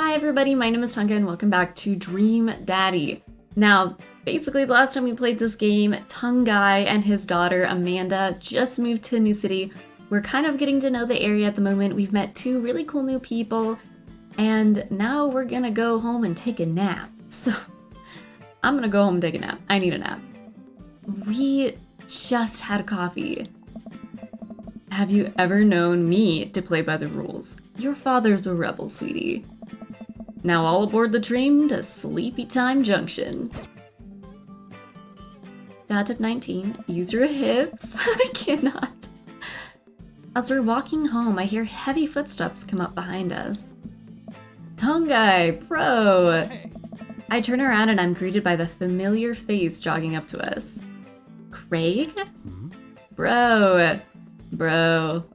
Hi everybody, my name is Tonka and welcome back to Dream Daddy. Now, basically the last time we played this game, Tungai and his daughter Amanda just moved to a new city. We're kind of getting to know the area at the moment. We've met two really cool new people, and now we're gonna go home and take a nap. So, I'm gonna go home and take a nap. I need a nap. We just had coffee. Have you ever known me to play by the rules? Your father's a rebel, sweetie. Now all aboard the train to Sleepy Time Junction. Dad tip 19, use your hips. I cannot. As we're walking home, I hear heavy footsteps come up behind us. Tungai, bro! I turn around and I'm greeted by the familiar face jogging up to us. Craig? Bro.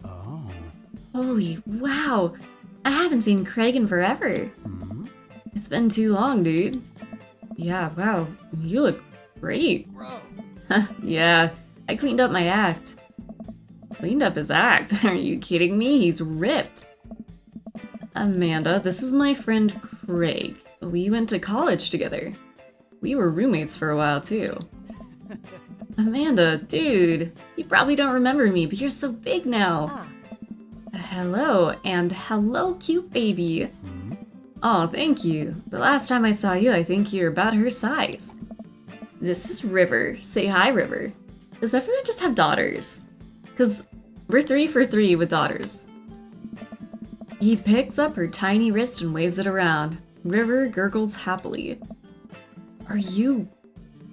Oh. Holy wow. I haven't seen Craig in forever. It's been too long, dude. Yeah, wow. You look great. Bro. Yeah, I cleaned up my act. Cleaned up his act? Are you kidding me? He's ripped. Amanda, this is my friend Craig. We went to college together. We were roommates for a while, too. Amanda, dude, you probably don't remember me, but you're so big now. Hello, and hello, cute baby. Oh, thank you. The last time I saw you, I think you're about her size. This is River. Say hi, River. Does everyone just have daughters? Because we're 3 for 3 with daughters. He picks up her tiny wrist and waves it around. River gurgles happily. Are you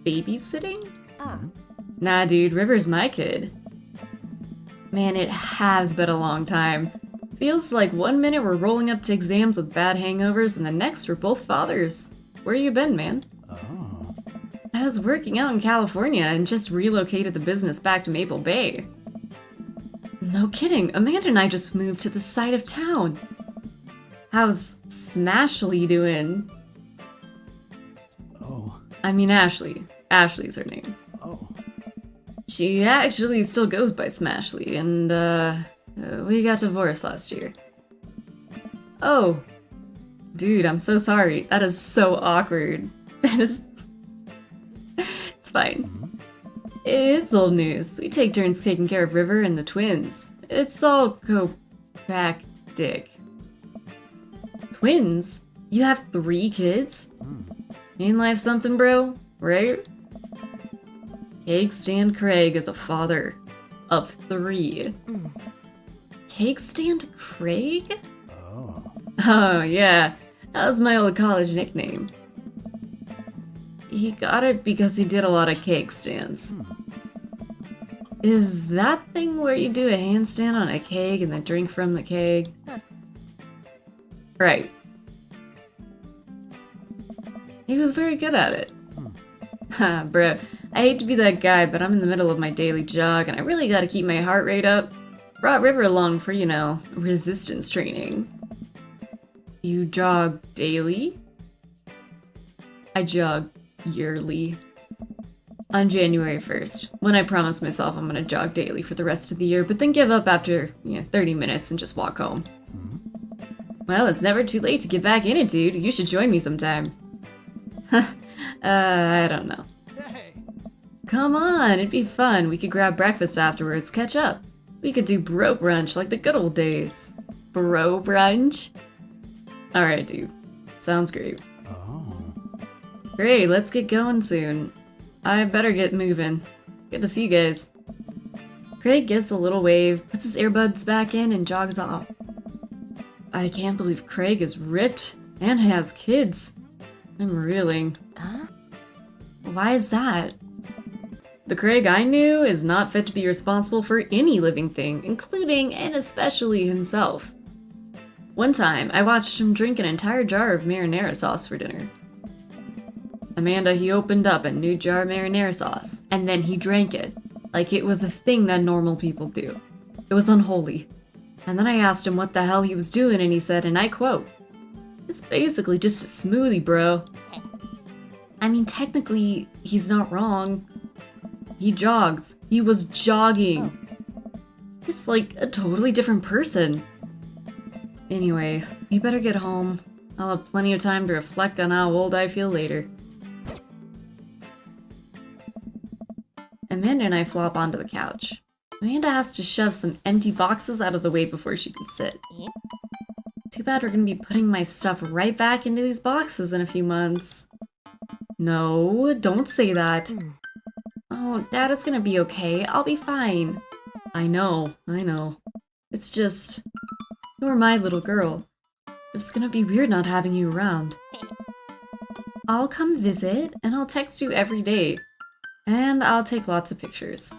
babysitting? Nah, dude, River's my kid. Man, it has been a long time. Feels like 1 minute we're rolling up to exams with bad hangovers and the next we're both fathers. Where you been, man? Oh. I was working out in California and just relocated the business back to Maple Bay. No kidding, Amanda and I just moved to the side of town. How's Smashley doing? Oh. I mean Ashley. Ashley's her name. Oh. She actually still goes by Smashley, and we got divorced last year. Oh. Dude, I'm so sorry. That is so awkward. That is... It's fine. It's old news. We take turns taking care of River and the twins. It's all co-pack-dick. Twins? You have 3 kids? Ain't life something, bro? Right? Cake Stand Craig is a father of 3. Cake Stand Craig? Oh, yeah. That was my old college nickname. He got it because he did a lot of cake stands. Is that thing where you do a handstand on a keg and then drink from the keg? Right. He was very good at it. Ha, bro. I hate to be that guy, but I'm in the middle of my daily jog and I really gotta keep my heart rate up. Brought River along for, you know, resistance training. You jog daily? I jog yearly. On January 1st, when I promise myself I'm gonna jog daily for the rest of the year, but then give up after 30 minutes and just walk home. Well, it's never too late to get back in it, dude. You should join me sometime. I don't know. Come on, it'd be fun. We could grab breakfast afterwards, catch up. We could do bro brunch like the good old days. Bro brunch? Alright, dude. Sounds great. Great, let's get going soon. I better get moving. Good to see you guys. Craig gives a little wave, puts his earbuds back in, and jogs off. I can't believe Craig is ripped and has kids. I'm reeling. Huh? Why is that? The Craig I knew is not fit to be responsible for any living thing, including and especially himself. One time, I watched him drink an entire jar of marinara sauce for dinner. Amanda, he opened up a new jar of marinara sauce, and then he drank it, like it was a thing that normal people do. It was unholy. And then I asked him what the hell he was doing, and he said, and I quote, "It's basically just a smoothie, bro." I mean, technically, he's not wrong. He jogs. He was jogging. He's like a totally different person. Anyway, we better get home. I'll have plenty of time to reflect on how old I feel later. Amanda and I flop onto the couch. Amanda has to shove some empty boxes out of the way before she can sit. Too bad we're gonna be putting my stuff right back into these boxes in a few months. No, don't say that. Oh, Dad, it's gonna be okay. I'll be fine. I know. It's just, you're my little girl. It's gonna be weird not having you around. I'll come visit, and I'll text you every day. And I'll take lots of pictures.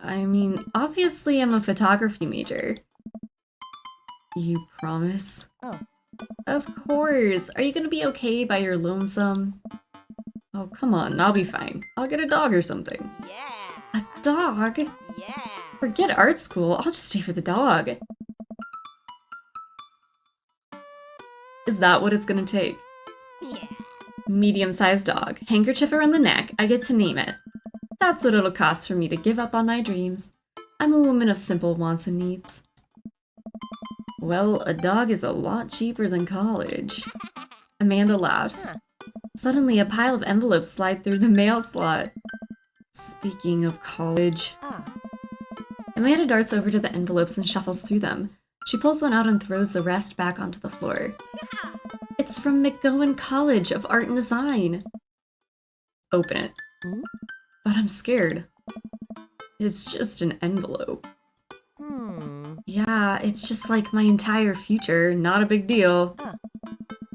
I mean, obviously I'm a photography major. You promise? Oh. Of course. Are you gonna be okay by your lonesome? Oh, come on, I'll be fine. I'll get a dog or something. Yeah. A dog? Yeah. Forget art school, I'll just stay for the dog. Is that what it's gonna take? Yeah. Medium-sized dog, handkerchief around the neck, I get to name it. That's what it'll cost for me to give up on my dreams. I'm a woman of simple wants and needs. Well, a dog is a lot cheaper than college. Amanda laughs. Suddenly, a pile of envelopes slide through the mail slot. Speaking of college... Amanda darts over to the envelopes and shuffles through them. She pulls one out and throws the rest back onto the floor. It's from McGowan College of Art and Design. Open it. But I'm scared. It's just an envelope. Yeah, it's just like my entire future. Not a big deal.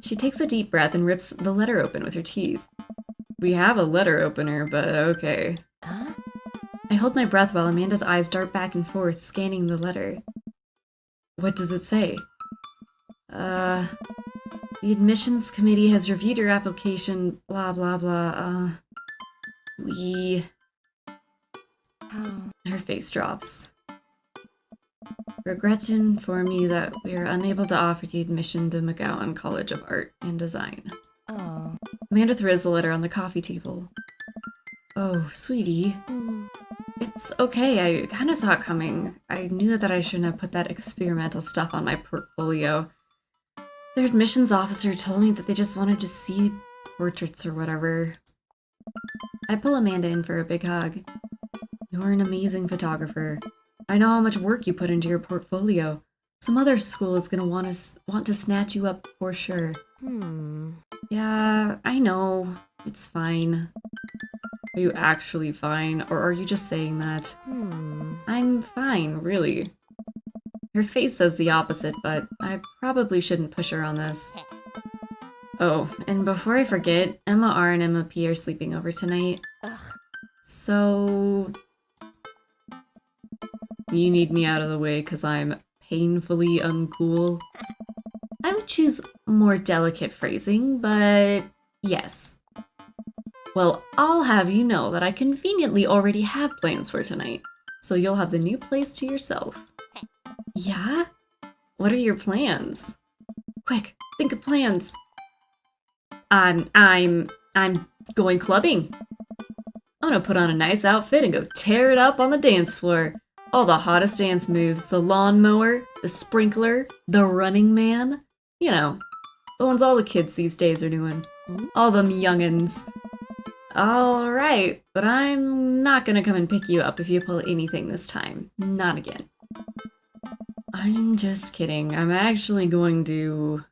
She takes a deep breath and rips the letter open with her teeth. We have a letter opener, but okay. I hold my breath while Amanda's eyes dart back and forth, scanning the letter. What does it say? The admissions committee has reviewed your application, blah blah blah, Her face drops. Regret to inform you that we are unable to offer you admission to McGowan College of Art and Design. Oh. Amanda throws the letter on the coffee table. Oh, sweetie. It's okay, I kinda saw it coming. I knew that I shouldn't have put that experimental stuff on my portfolio. Their admissions officer told me that they just wanted to see portraits or whatever. I pull Amanda in for a big hug. You're an amazing photographer. I know how much work you put into your portfolio. Some other school is gonna want to snatch you up for sure. Yeah, I know. It's fine. Are you actually fine, or are you just saying that? I'm fine, really. Her face says the opposite, but I probably shouldn't push her on this. Oh, and before I forget, Emma R and Emma P are sleeping over tonight. So... You need me out of the way because I'm painfully uncool. I would choose more delicate phrasing, but yes. Well, I'll have you know that I conveniently already have plans for tonight, so you'll have the new place to yourself. Yeah? What are your plans? Quick, think of plans. I'm going clubbing. I'm gonna put on a nice outfit and go tear it up on the dance floor. All the hottest dance moves, the lawnmower, the sprinkler, the running man. You know, the ones all the kids these days are doing. All them youngins. Alright, but I'm not gonna come and pick you up if you pull anything this time. Not again. I'm just kidding. I'm actually going to...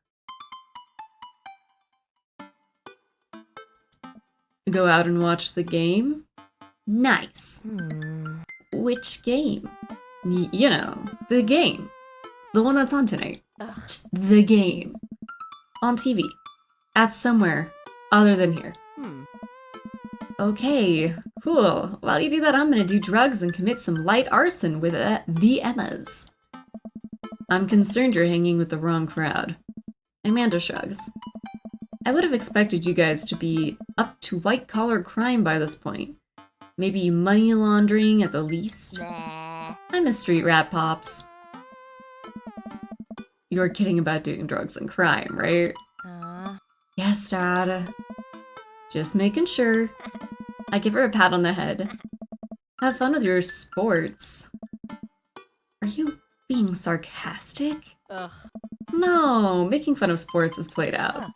go out and watch the game? Nice. Which game? You know, the game. The one that's on tonight. Just the game. On TV. At somewhere other than here. Okay, cool. While you do that, I'm gonna do drugs and commit some light arson with the Emmas. I'm concerned you're hanging with the wrong crowd. Amanda shrugs. I would have expected you guys to be up to white-collar crime by this point. Maybe money laundering at the least. I'm a street rat, Pops. You're kidding about doing drugs and crime, right? Yes, Dad. Just making sure. I give her a pat on the head. Have fun with your sports. Are you being sarcastic? no, making fun of sports is played out.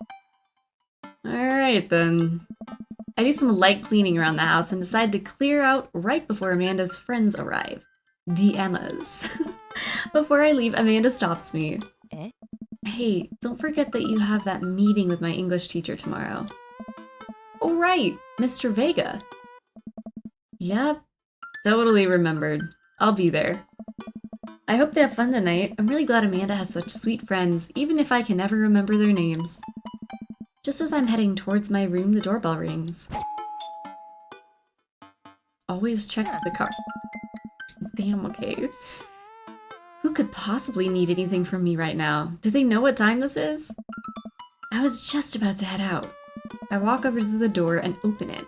Alright then. I do some light cleaning around the house and decide to clear out right before Amanda's friends arrive. The Emmas. Before I leave, Amanda stops me. Eh? Hey, don't forget that you have that meeting with my English teacher tomorrow. Oh right, Mr. Vega. Yep, totally remembered. I'll be there. I hope they have fun tonight. I'm really glad Amanda has such sweet friends, even if I can never remember their names. Just as I'm heading towards my room, the doorbell rings. Always check the car. Damn, okay. Who could possibly need anything from me right now? Do they know what time this is? I was just about to head out. I walk over to the door and open it.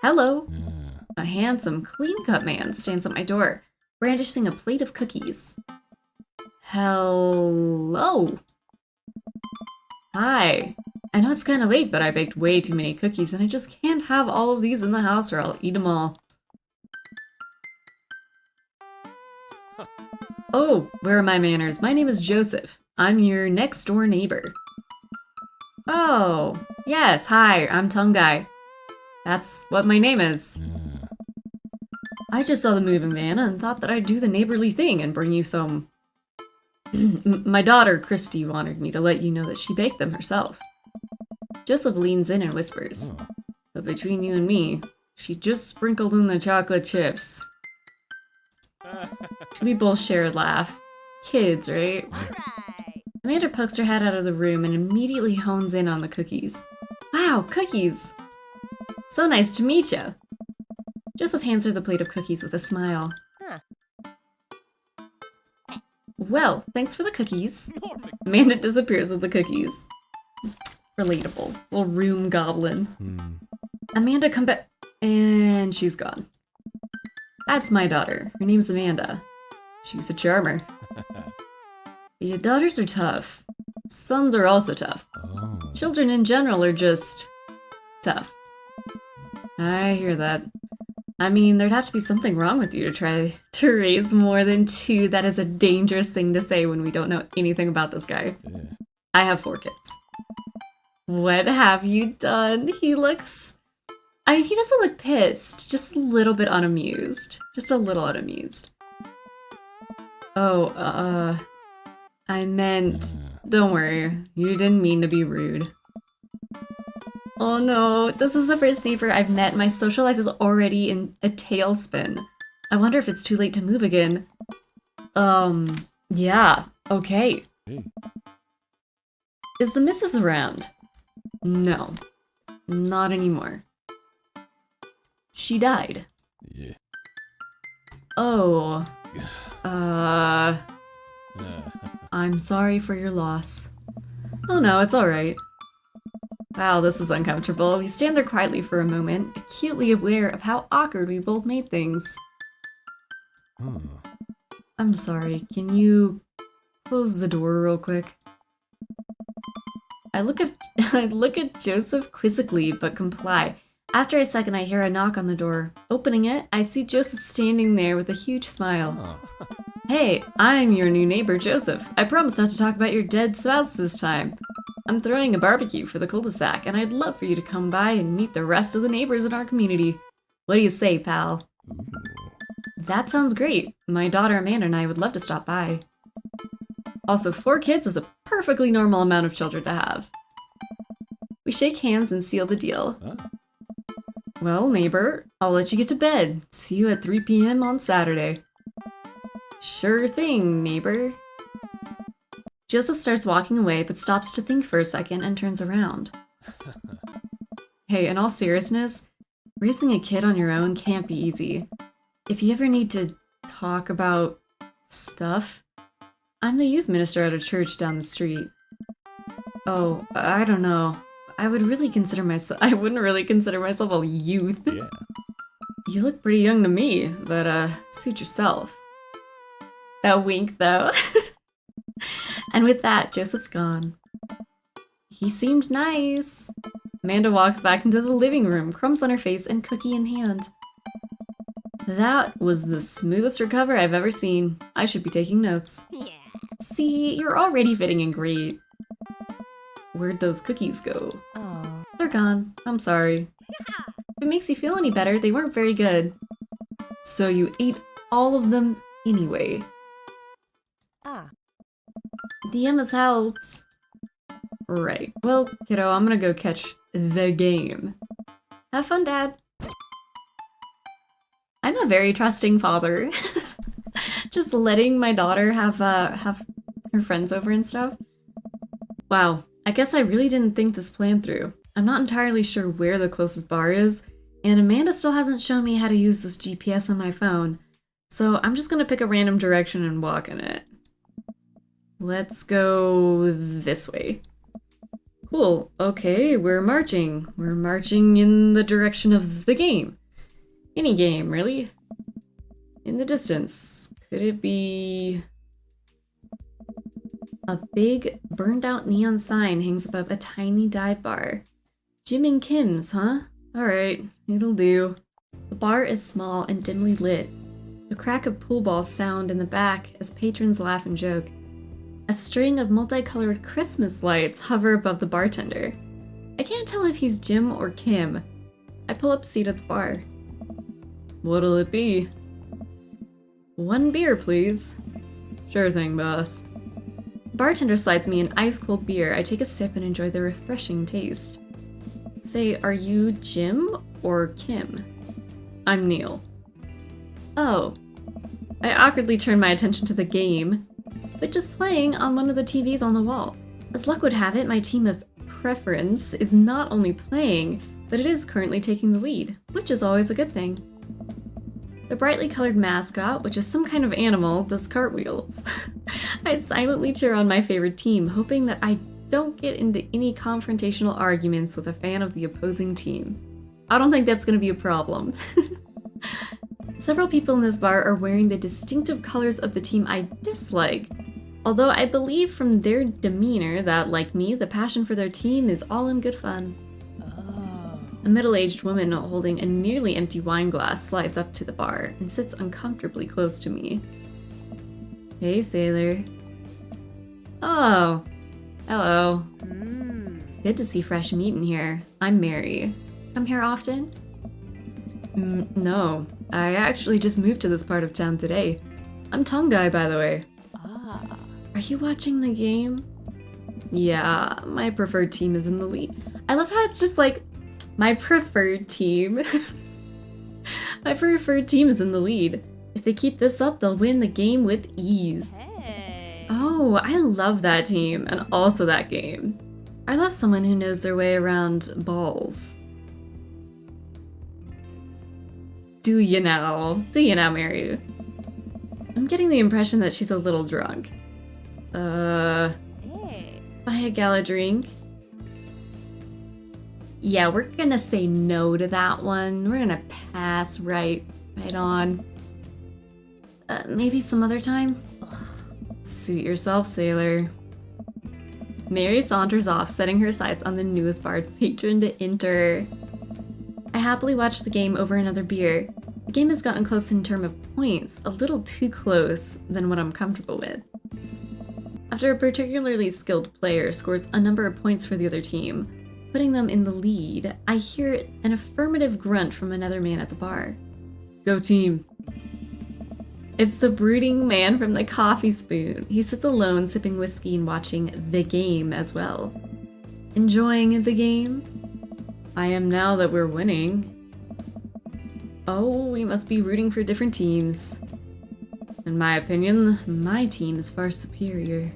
Hello! A handsome, clean-cut man stands at my door, brandishing a plate of cookies. Hello! Hi. I know it's kinda late, but I baked way too many cookies and I just can't have all of these in the house or I'll eat them all. Oh, where are my manners? My name is Joseph. I'm your next door neighbor. Oh, yes, hi, I'm Tongue Guy. That's what my name is. I just saw the moving van and thought that I'd do the neighborly thing and bring you some... My daughter, Christy, wanted me to let you know that she baked them herself. Joseph leans in and whispers, but between you and me, she just sprinkled in the chocolate chips. We both share a laugh. Kids, right? Alright. Amanda pokes her head out of the room and immediately hones in on the cookies. Wow, cookies! So nice to meet you. Joseph hands her the plate of cookies with a smile. Huh. Well, thanks for the cookies. Amanda disappears with the cookies. Relatable. Little room goblin. Amanda, come back. And she's gone. That's my daughter. Her name's Amanda. She's a charmer. Yeah, daughters are tough. Sons are also tough. Children in general are just... tough. I hear that. I mean, there'd have to be something wrong with you to try to raise more than two. That is a dangerous thing to say when we don't know anything about this guy. I have 4 kids. What have you done? He looks... he doesn't look pissed, just a little bit unamused. Just a little unamused. Oh, I meant... Don't worry, you didn't mean to be rude. Oh no, this is the first neighbor I've met. My social life is already in a tailspin. I wonder if it's too late to move again. Yeah, okay. Is the missus around? No, not anymore. She died. Yeah. Oh. I'm sorry for your loss. Oh no, it's alright. Wow, this is uncomfortable. We stand there quietly for a moment, acutely aware of how awkward we both made things. I'm sorry, can you close the door real quick? I look at Joseph quizzically, but comply. After a second, I hear a knock on the door. Opening it, I see Joseph standing there with a huge smile. Hey, I'm your new neighbor, Joseph. I promise not to talk about your dead spouse this time. I'm throwing a barbecue for the cul-de-sac, and I'd love for you to come by and meet the rest of the neighbors in our community. What do you say, pal? That sounds great. My daughter Amanda and I would love to stop by. Also, 4 kids is a perfectly normal amount of children to have. We shake hands and seal the deal. Well, neighbor, I'll let you get to bed. See you at 3 p.m. on Saturday. Sure thing, neighbor. Joseph starts walking away, but stops to think for a second and turns around. Hey, in all seriousness, raising a kid on your own can't be easy. If you ever need to talk about stuff, I'm the youth minister at a church down the street. Oh, I don't know. I wouldn't really consider myself a youth. Yeah. You look pretty young to me, but suit yourself. That wink, though. And with that, Joseph's gone. He seemed nice. Amanda walks back into the living room, crumbs on her face and cookie in hand. That was the smoothest recover I've ever seen. I should be taking notes. Yeah. See, you're already fitting in great. Where'd those cookies go? Oh. They're gone. I'm sorry. If it makes you feel any better, they weren't very good. So you ate all of them anyway. Ah. DM has helped. Right. Well, kiddo, I'm gonna go catch the game. Have fun, Dad. I'm a very trusting father. Just letting my daughter have her friends over and stuff. Wow, I guess I really didn't think this plan through. I'm not entirely sure where the closest bar is, and Amanda still hasn't shown me how to use this GPS on my phone, so I'm just gonna pick a random direction and walk in it. Let's go this way. Cool, okay, we're marching. We're marching in the direction of the game. Any game, really. In the distance. Could it be... A big, burned-out neon sign hangs above a tiny dive bar. Jim and Kim's, huh? Alright, it'll do. The bar is small and dimly lit. The crack of pool balls sound in the back as patrons laugh and joke. A string of multicolored Christmas lights hover above the bartender. I can't tell if he's Jim or Kim. I pull up a seat at the bar. What'll it be? 1 beer, please. Sure thing, boss. The bartender slides me an ice-cold beer. I take a sip and enjoy the refreshing taste. Say, are you Jim or Kim? I'm Neil. Oh. I awkwardly turn my attention to the game, which is playing on one of the TVs on the wall. As luck would have it, my team of preference is not only playing, but it is currently taking the lead, which is always a good thing. The brightly colored mascot, which is some kind of animal, does cartwheels. I silently cheer on my favorite team, hoping that I don't get into any confrontational arguments with a fan of the opposing team. I don't think that's going to be a problem. Several people in this bar are wearing the distinctive colors of the team I dislike, although I believe from their demeanor that, like me, the passion for their team is all in good fun. A middle-aged woman holding a nearly empty wine glass slides up to the bar and sits uncomfortably close to me. Hey, sailor. Oh, hello. Good to see fresh meat in here. I'm Mary. Come here often? No, I actually just moved to this part of town today. I'm Tongue Guy, by the way. Are you watching the game? Yeah, my preferred team is in the lead. I love how it's just like, my preferred team. My preferred team is in the lead. If they keep this up, they'll win the game with ease. Hey. Oh, I love that team, and also that game. I love someone who knows their way around balls. Do you know? Do you know, Mary? I'm getting the impression that she's a little drunk. Hey. Buy a gal a drink? Yeah, we're gonna say no to that one. We're gonna pass right on. Maybe some other time? Ugh. Suit yourself, sailor. Mary saunters off, setting her sights on the newest barred patron to enter. I happily watch the game over another beer. The game has gotten close in terms of points, a little too close than what I'm comfortable with. After a particularly skilled player scores a number of points for the other team, putting them in the lead, I hear an affirmative grunt from another man at the bar. Go team. It's the brooding man from the coffee spoon. He sits alone sipping whiskey and watching the game as well. Enjoying the game? I am now that we're winning. Oh, we must be rooting for different teams. In my opinion, my team is far superior.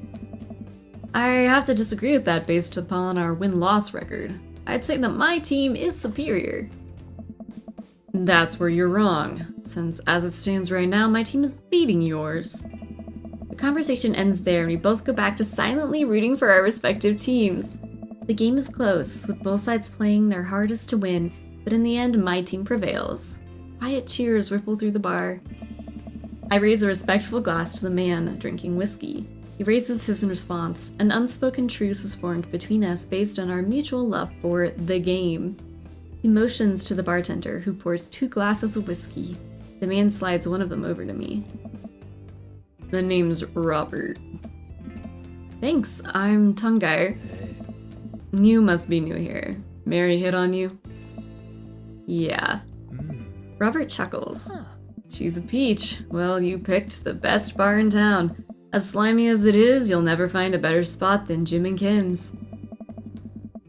I have to disagree with that based upon our win-loss record. I'd say that my team is superior. That's where you're wrong, since as it stands right now, my team is beating yours. The conversation ends there and we both go back to silently rooting for our respective teams. The game is close, with both sides playing their hardest to win, but in the end, my team prevails. Quiet cheers ripple through the bar. I raise a respectful glass to the man drinking whiskey. He raises his in response. An unspoken truce is formed between us based on our mutual love for the game. He motions to the bartender, who pours 2 glasses of whiskey. The man slides one of them over to me. The name's Robert. Thanks, I'm Tungai. You must be new here. Mary hit on you? Yeah. Robert chuckles. She's a peach. Well, you picked the best bar in town. As slimy as it is, you'll never find a better spot than Jim and Kim's.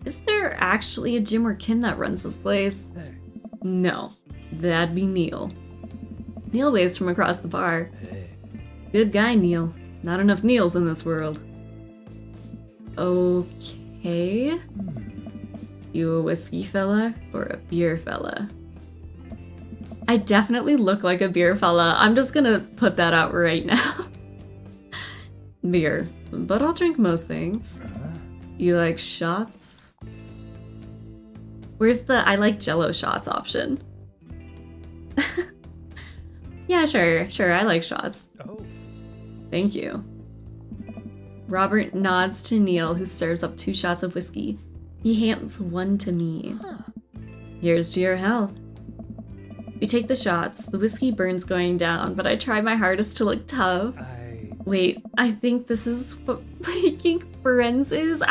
Is there actually a Jim or Kim that runs this place? No, that'd be Neil. Neil waves from across the bar. Good guy, Neil. Not enough Neils in this world. Okay. You a whiskey fella or a beer fella? I definitely look like a beer fella. I'm just gonna put that out right now. Beer, but I'll drink most things. You like shots? Where's the I like Jello shots option? Yeah, sure, I like shots. Oh. Thank you. Robert nods to Neil, who serves up 2 shots of whiskey. He hands one to me. Here's to your health. We take the shots. The whiskey burns going down, but I try my hardest to look tough. Wait, I think this is what making friends is?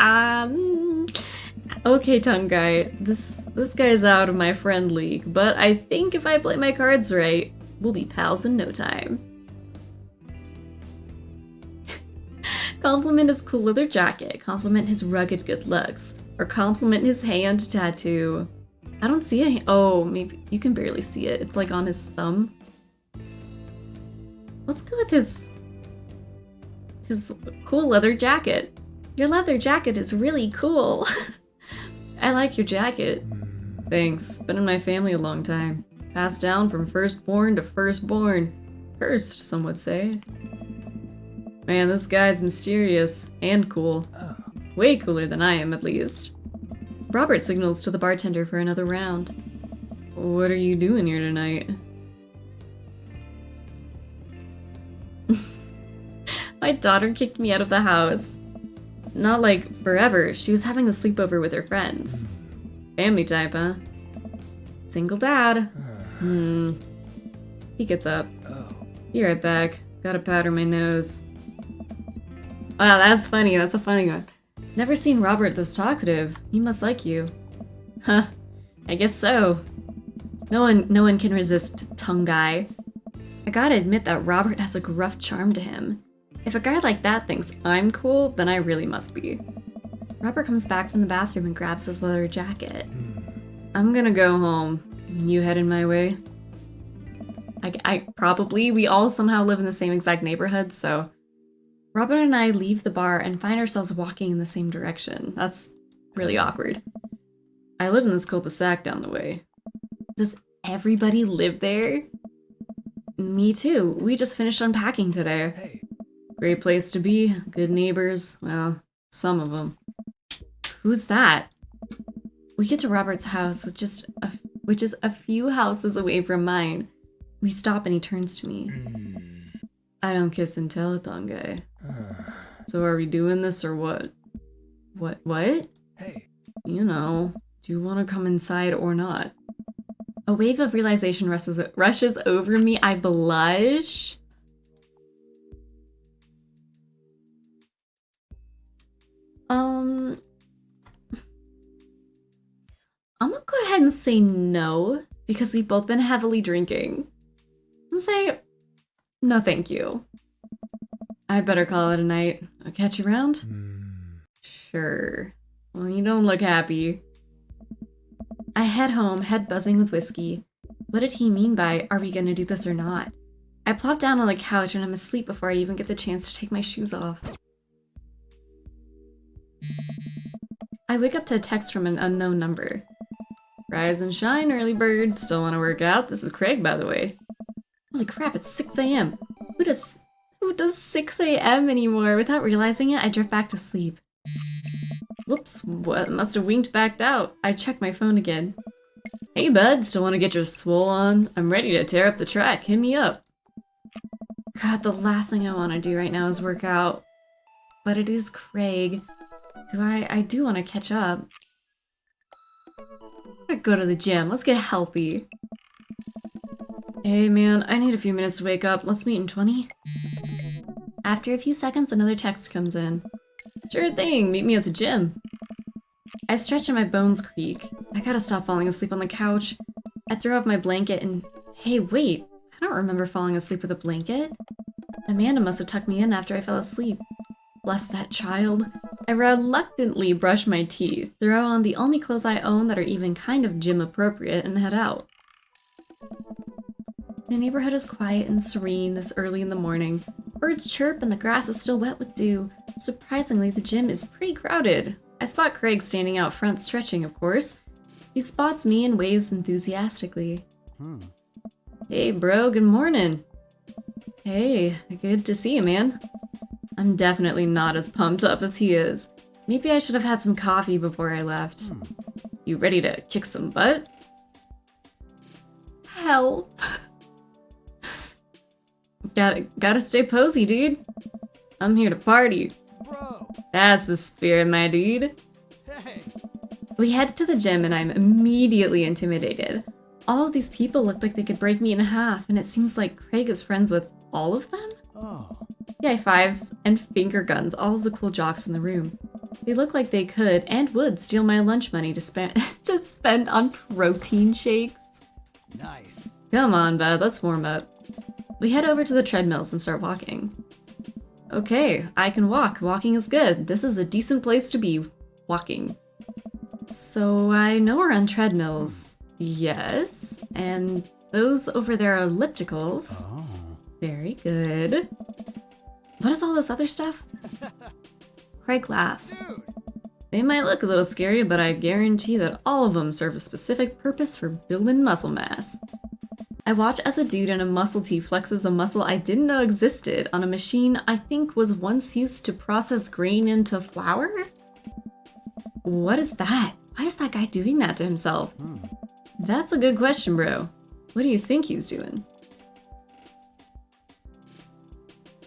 Okay, tongue guy. This guy's out of my friend league, but I think if I play my cards right, we'll be pals in no time. Compliment his cool leather jacket, compliment his rugged good looks, or compliment his hand tattoo. I don't see a oh, maybe you can barely see it. It's like on his thumb. Let's go with his cool leather jacket. Your leather jacket is really cool. I like your jacket. Thanks. Been in my family a long time. Passed down from firstborn to firstborn. Cursed, some would say. Man, this guy's mysterious and cool. Way cooler than I am, at least. Robert signals to the bartender for another round. What are you doing here tonight? My daughter kicked me out of the house. Not like forever, she was having a sleepover with her friends. Family type, huh? Single dad. He gets up. Be right back. Gotta powder my nose. Wow, that's funny. That's a funny one. Never seen Robert this talkative. He must like you. Huh. I guess so. No one can resist tongue guy. I gotta admit that Robert has a gruff charm to him. If a guy like that thinks I'm cool, then I really must be. Robert comes back from the bathroom and grabs his leather jacket. I'm gonna go home. You heading my way? I probably, we all somehow live in the same exact neighborhood, so Robert and I leave the bar and find ourselves walking in the same direction. That's really awkward. I live in this cul-de-sac down the way. Does everybody live there? Me too. We just finished unpacking today. Hey. Great place to be. Good neighbors. Well, some of them. Who's that? We get to Robert's house, which is a few houses away from mine. We stop and he turns to me. I don't kiss and tell, tongue guy. So are we doing this or what? What? Hey. You know, do you want to come inside or not? A wave of realization rushes over me. I blush. I'm gonna go ahead and say no, because we've both been heavily drinking. I'm gonna say, no thank you. I better call it a night. I'll catch you around? Sure. Well, you don't look happy. I head home, head buzzing with whiskey. What did he mean by, are we gonna do this or not? I plop down on the couch and I'm asleep before I even get the chance to take my shoes off. I wake up to a text from an unknown number. Rise and shine, early bird. Still want to work out? This is Craig, by the way. Holy crap, it's 6 a.m. Who does 6 a.m. anymore? Without realizing it, I drift back to sleep. Whoops, what? Must have winked backed out. I check my phone again. Hey bud, still want to get your swole on? I'm ready to tear up the track. Hit me up. God, the last thing I want to do right now is work out. But it is Craig. I do want to catch up. I'm gonna go to the gym. Let's get healthy. Hey man, I need a few minutes to wake up. Let's meet in 20. After a few seconds, another text comes in. Sure thing, meet me at the gym. I stretch and my bones creak. I gotta stop falling asleep on the couch. I throw off my blanket and... Hey, wait. I don't remember falling asleep with a blanket. Amanda must have tucked me in after I fell asleep. Bless that child. I reluctantly brush my teeth, throw on the only clothes I own that are even kind of gym appropriate, and head out. The neighborhood is quiet and serene this early in the morning. Birds chirp and the grass is still wet with dew. Surprisingly, the gym is pretty crowded. I spot Craig standing out front stretching, of course. He spots me and waves enthusiastically. Hey bro, good morning. Hey, good to see you, man. I'm definitely not as pumped up as he is. Maybe I should have had some coffee before I left. You ready to kick some butt? Help. Gotta stay posy, dude. I'm here to party. Bro. That's the spirit, my dude. Hey. We head to the gym and I'm immediately intimidated. All of these people look like they could break me in half, and it seems like Craig is friends with all of them? Oh. He high fives and finger guns all of the cool jocks in the room. They look like they could and would steal my lunch money to spend on protein shakes. Nice. Come on, bud, let's warm up. We head over to the treadmills and start walking. Okay, I can walk. Walking is good. This is a decent place to be walking. So I know we're on treadmills. Yes. And those over there are ellipticals. Oh. Very good. What is all this other stuff? Craig laughs. Dude. They might look a little scary, but I guarantee that all of them serve a specific purpose for building muscle mass. I watch as a dude in a muscle tee flexes a muscle I didn't know existed on a machine I think was once used to process grain into flour? What is that? Why is that guy doing that to himself? That's a good question, bro. What do you think he's doing?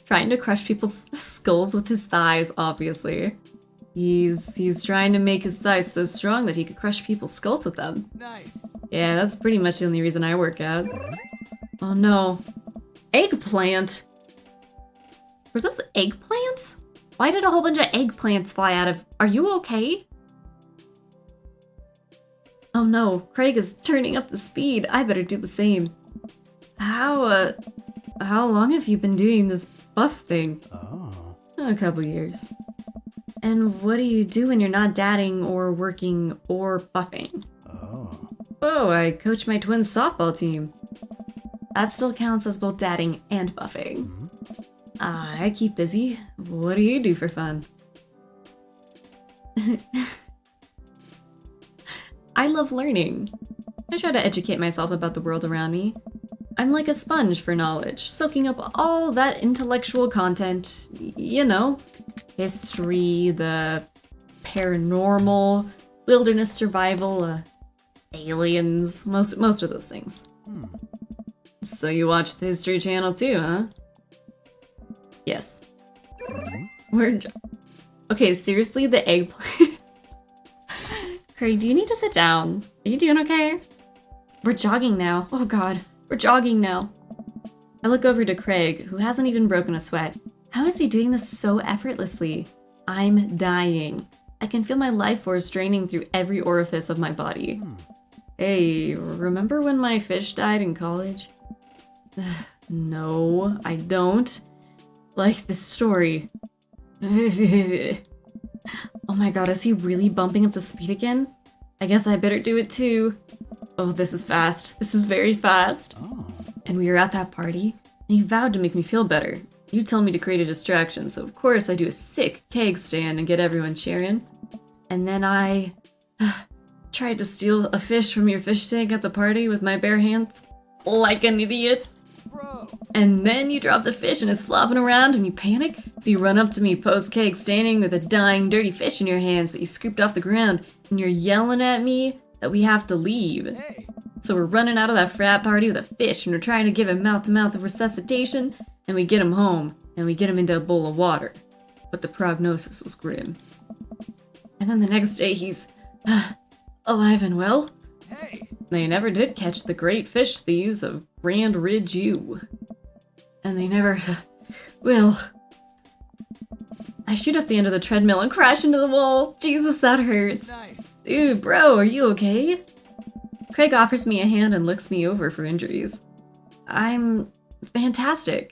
Trying to crush people's skulls with his thighs, obviously. He's trying to make his thighs so strong that he could crush people's skulls with them. Nice. Yeah, that's pretty much the only reason I work out. Oh no. Eggplant! Were those eggplants? Why did a whole bunch of eggplants fly out of... Are you okay? Oh no, Craig is turning up the speed. I better do the same. How long have you been doing this buff thing? Oh. A couple years. And what do you do when you're not dadding or working or buffing? Oh. Oh, I coach my twins' softball team. That still counts as both dadding and buffing. I keep busy. What do you do for fun? I love learning. I try to educate myself about the world around me. I'm like a sponge for knowledge, soaking up all that intellectual content, you know, history, the paranormal, wilderness survival, aliens, most of those things. So you watch the History Channel too, huh? Yes. Okay, seriously, the eggplant. Craig, do you need to sit down? Are you doing okay? We're jogging now. Oh god, we're jogging now. I look over to Craig, who hasn't even broken a sweat. How is he doing this so effortlessly? I'm dying. I can feel my life force draining through every orifice of my body. Hey, remember when my fish died in college? No, I don't. Like this story. Oh my god, is he really bumping up the speed again? I guess I better do it too. Oh, this is fast. This is very fast. Oh. And we were at that party, and he vowed to make me feel better. You told me to create a distraction, so of course I do a sick keg stand and get everyone cheering. And then I tried to steal a fish from your fish tank at the party with my bare hands, like an idiot. Bro. And then you drop the fish and it's flopping around and you panic, so you run up to me post-keg standing with a dying dirty fish in your hands that you scooped off the ground, and you're yelling at me that we have to leave. Hey. So we're running out of that frat party with a fish and we're trying to give him mouth-to-mouth resuscitation, and we get him home and we get him into a bowl of water. But the prognosis was grim. And then the next day he's alive and well. Hey. They never did catch the great fish thieves of Grand Ridge U. And they never will. I I shoot off the end of the treadmill and crash into the wall. Jesus, that hurts. Nice. Dude, bro, are you okay? Craig offers me a hand and looks me over for injuries. I'm fantastic.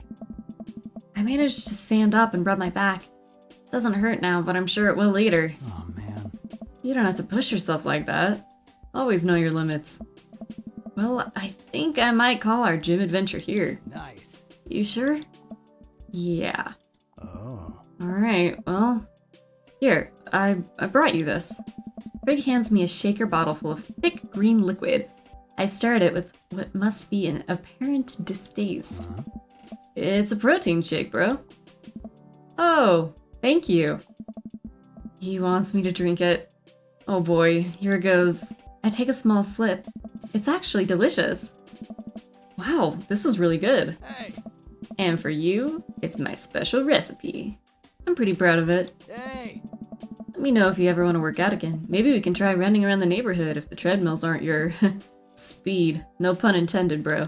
I managed to stand up and rub my back. Doesn't hurt now, but I'm sure it will later. Oh, man. You don't have to push yourself like that. Always know your limits. Well, I think I might call our gym adventure here. Nice. You sure? Yeah. Oh. Alright, well... Here, I brought you this. Craig hands me a shaker bottle full of thick green liquid. I stare at it with what must be an apparent distaste. It's a protein shake, bro. Oh, thank you. He wants me to drink it. Oh boy, here it goes. I take a small sip. It's actually delicious. Wow, this is really good. Hey. And for you, it's my special recipe. I'm pretty proud of it. Hey. Let me know if you ever want to work out again. Maybe we can try running around the neighborhood if the treadmills aren't your speed. No pun intended, bro.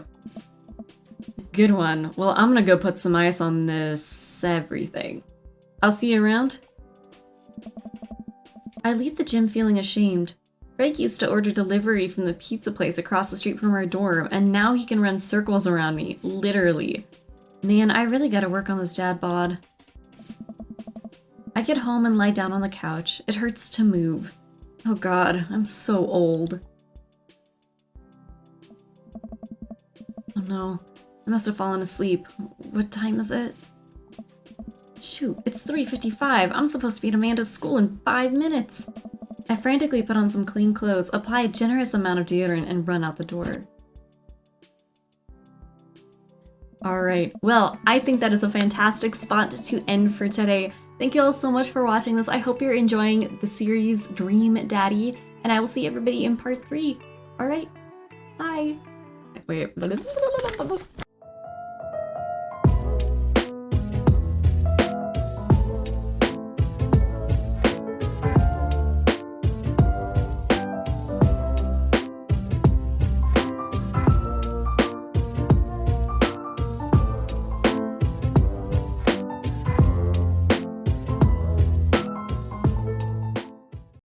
Good one. Well, I'm gonna go put some ice on this everything. I'll see you around. I leave the gym feeling ashamed. Craig used to order delivery from the pizza place across the street from our dorm, and now he can run circles around me, literally. Man, I really gotta work on this dad bod. I get home and lie down on the couch. It hurts to move. Oh god, I'm so old. Oh no, I must have fallen asleep. What time is it? Shoot, it's 3:55. I'm supposed to be at Amanda's school in 5 minutes. I frantically put on some clean clothes, apply a generous amount of deodorant, and run out the door. Alright, well, I think that is a fantastic spot to end for today. Thank you all so much for watching this. I hope you're enjoying the series Dream Daddy, and I will see everybody in part 3. Alright, bye. Wait.